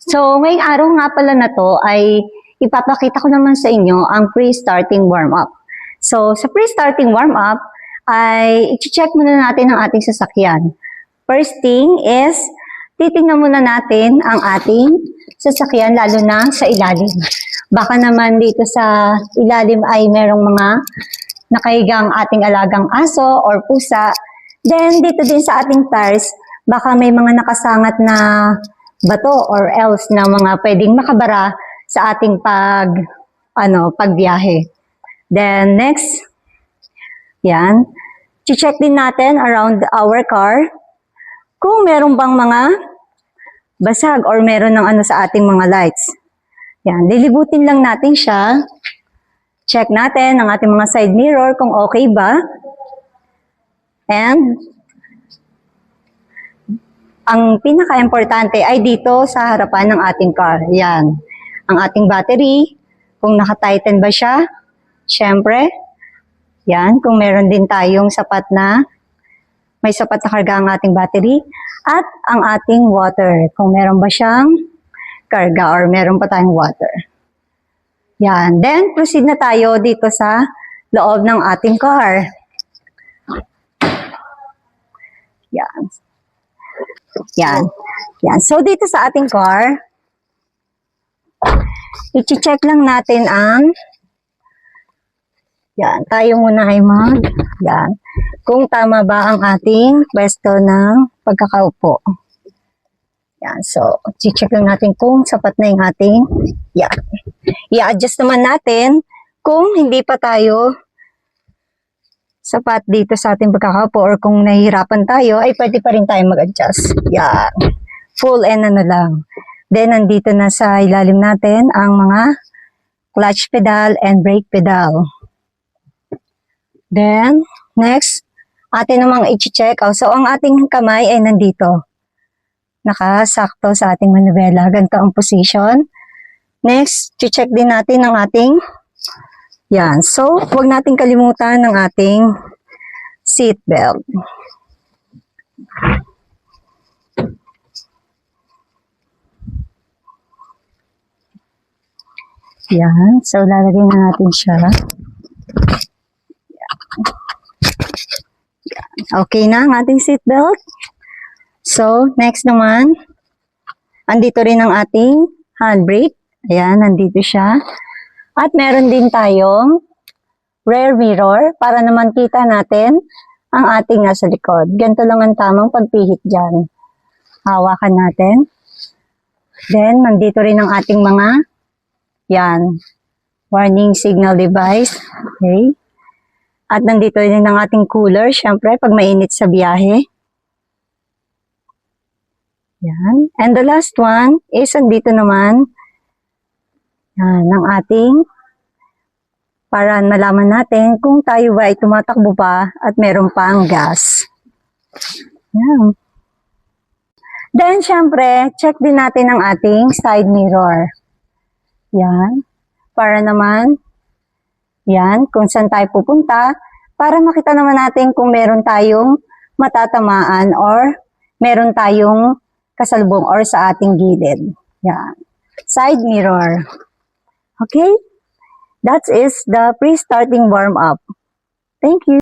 So, ngayong araw nga pala na to ay ipapakita ko naman sa inyo ang pre-starting warm-up. So, sa pre-starting warm-up ay i-check muna natin ang ating sasakyan. First thing is, titingnan muna natin ang ating sasakyan lalo na sa ilalim. Baka naman dito sa ilalim ay merong mga nakahigang ating alagang aso or pusa. Then, dito din sa ating tires, baka may mga nakasangat na bato or else na mga pwedeng makabara sa ating pagbiyahe. Then, next, yan, check din natin around our car kung meron bang mga basag or meron ng sa ating mga lights. Yan, lilibutin lang natin siya. Check natin ang ating mga side mirror kung okay ba. And, ang pinaka-importante ay dito sa harapan ng ating car. Yan. Ang ating battery, kung naka-tighten ba siya. Siyempre, yan. Kung meron din tayong may sapat na karga ang ating battery. At ang ating water. Kung meron ba siyang karga or meron pa tayong water. Yan. Then, proceed na tayo dito sa loob ng ating car. Yan. Yan. Yan. So, dito sa ating car, i-check lang natin yan. Tayo muna ay yan. Kung tama ba ang ating pwesto ng pagkakaupo. Yan. So, i-check lang natin kung sapat na yung ating, yan. I-adjust naman natin kung hindi pa tayo sapat dito sa ating pagkakaupo or kung nahihirapan tayo, ay pwede pa rin tayo mag-adjust. Yan. Full and lang. Then, nandito na sa ilalim natin ang mga clutch pedal and brake pedal. Then, next, atin namang i-check. So, ang ating kamay ay nandito. Nakasakto sa ating manubela. Ganito ang position. Next, i-check din natin ang ating yan. So, huwag nating kalimutan ng ating seat belt. Yan. So, lalagay na natin siya. Yan. Yan. Okay na ang ating seat belt. So, next naman, andito rin ang ating handbrake. Ayan, nandito siya. At meron din tayong rear mirror para naman kita natin ang ating nasa likod. Ganito lang ang tamang pagpihit dyan. Hawakan natin. Then, nandito rin ang ating mga yan, warning signal device. Okay. At nandito rin ang ating cooler, syempre, pag mainit sa biyahe. Yan. And the last one is andito naman yan, ng ating para malaman natin kung tayo ba ay tumatakbo pa at meron pang gas. Yan. Then, syempre, check din natin ang ating side mirror. Yan. Para naman, yan, kung saan tayo pupunta, para makita naman natin kung meron tayong matatamaan or meron tayong kasalubong or sa ating gilid. Yan. Side mirror. Okay? That is the pre-starting warm-up. Thank you.